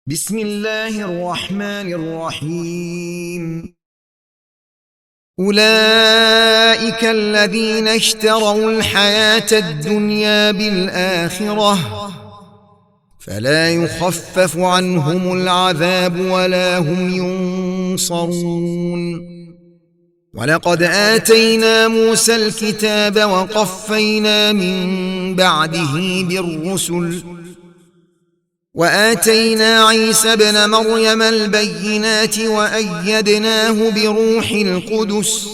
بسم الله الرحمن الرحيم أولئك الذين اشتروا الحياة الدنيا بالآخرة فلا يخفف عنهم العذاب ولا هم ينصرون ولقد آتينا موسى الكتاب وقفينا من بعده بالرسل وآتينا عيسى ابن مريم البينات وأيدناه بروح القدس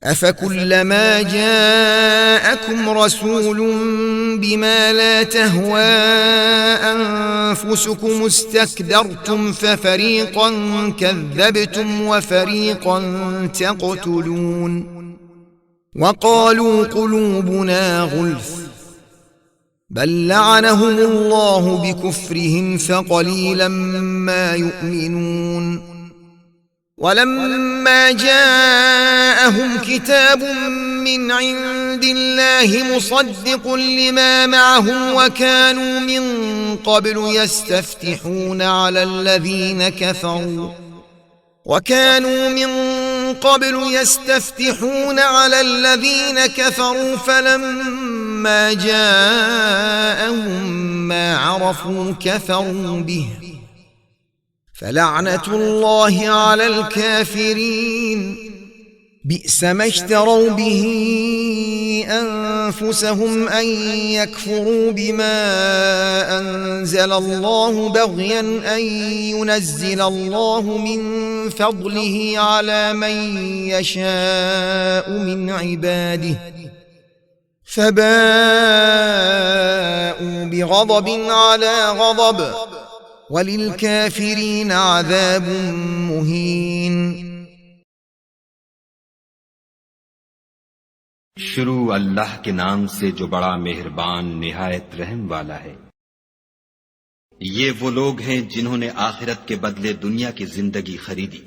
أفكلما جاءكم رسول بما لا تهوى أنفسكم استكبرتم ففريقا كذبتم وفريقا تقتلون وقالوا قلوبنا غلف بل لعنهم الله بكفرهم فقليلا ما يؤمنون ولما جاءهم كتاب من عند الله مصدق لما معهم وكانوا من قبل يستفتحون على الذين كفروا فلما جاءهم ما عرفوا كفروا به فلعنة الله على الكافرين بئس ما اشتروا به أنفسهم أن يكفروا بما أنزل الله بغيا أن ينزل الله من فضله على من يشاء من عباده فباءوا بغضب على غضب وللكافرين عذاب مهين. شروع اللہ کے نام سے جو بڑا مہربان نہایت رحم والا ہے۔ یہ وہ لوگ ہیں جنہوں نے آخرت کے بدلے دنیا کی زندگی خریدی،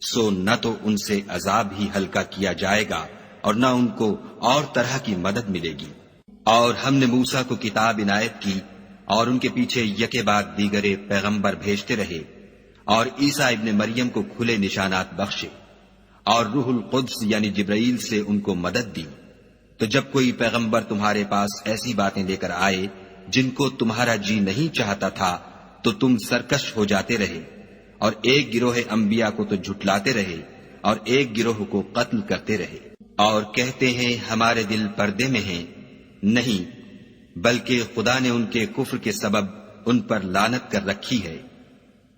سو نہ تو ان سے عذاب ہی ہلکا کیا جائے گا اور نہ ان کو اور طرح کی مدد ملے گی۔ اور ہم نے موسیٰ کو کتاب عنایت کی اور ان کے پیچھے یکے بعد دیگرے پیغمبر بھیجتے رہے اور عیسیٰ ابن مریم کو کھلے نشانات بخشے اور روح القدس یعنی جبرائیل سے ان کو مدد دی۔ تو جب کوئی پیغمبر تمہارے پاس ایسی باتیں لے کر آئے جن کو تمہارا جی نہیں چاہتا تھا تو تم سرکش ہو جاتے رہے، اور ایک گروہ انبیاء کو تو جھٹلاتے رہے اور ایک گروہ کو قتل کرتے رہے، اور کہتے ہیں ہمارے دل پردے میں ہیں، نہیں بلکہ خدا نے ان کے کفر کے سبب ان پر لعنت کر رکھی ہے،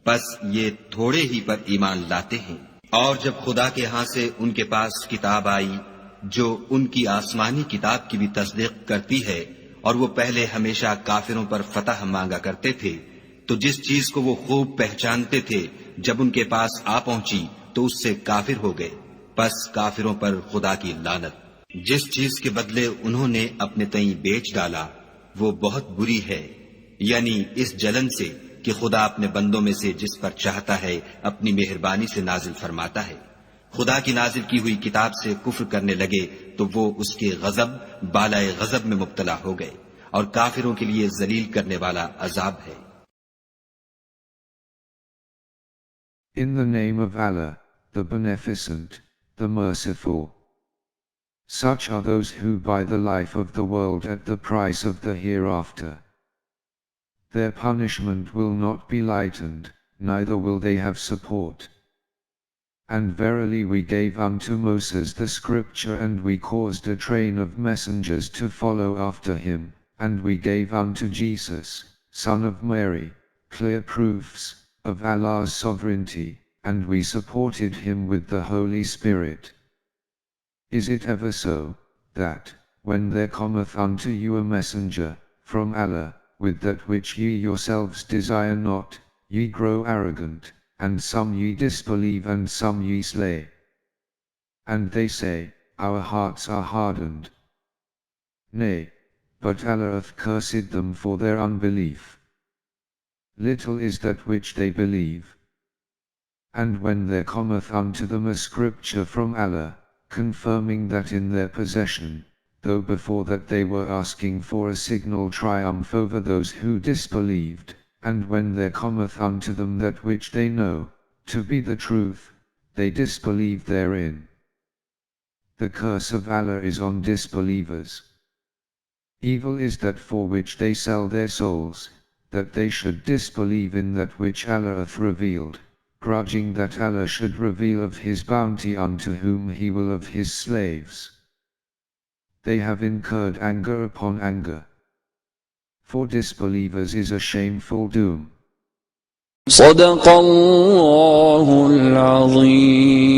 پس یہ تھوڑے ہی پر ایمان لاتے ہیں۔ اور جب خدا کے ہاں سے ان کے پاس کتاب آئی جو ان کی آسمانی کتاب کی بھی تصدیق کرتی ہے، اور وہ پہلے ہمیشہ کافروں پر فتح مانگا کرتے تھے، تو جس چیز کو وہ خوب پہچانتے تھے جب ان کے پاس آ پہنچی تو اس سے کافر ہو گئے، پس کافروں پر خدا کی لعنت۔ جس چیز کے بدلے انہوں نے اپنے تئیں بیچ ڈالا وہ بہت بری ہے، یعنی اس جلن سے کہ خدا اپنے بندوں میں سے جس پر چاہتا ہے اپنی مہربانی سے نازل فرماتا ہے۔ خدا کی نازل کی ہوئی کتاب سے کفر کرنے لگے تو وہ اس کے غضب بالائے غضب میں مبتلا ہو گئے، اور کافروں کے لیے ذلیل کرنے والا عذاب ہے۔ In the name of Allah, the Beneficent, the Merciful. Such are those who buy the life of the world at the price of the hereafter. Their punishment will not be lightened, neither will they have support. And verily we gave unto Moses the scripture, and we caused a train of messengers to follow after him, and we gave unto Jesus, son of Mary, clear proofs of Allah's sovereignty, and we supported him with the Holy Spirit. Is it ever so, that, when there cometh unto you a messenger from Allah, with that which ye yourselves desire not, ye grow arrogant, and some ye disbelieve and some ye slay? And they say, our hearts are hardened. Nay, but Allah hath cursed them for their unbelief. Little is that which they believe. And when there cometh unto them a scripture from Allah, confirming that in their possession, though before that they were asking for a signal triumph over those who disbelieved, And when there cometh unto them that which they know to be the truth, they disbelieve therein. The curse of Allah is on disbelievers. Evil is that for which they sell their souls, that they should disbelieve in that which Allah hath revealed, grudging that Allah should reveal of His bounty unto whom He will of His slaves. They have incurred anger upon anger. For disbelievers is a shameful doom. صدق الله العظيم.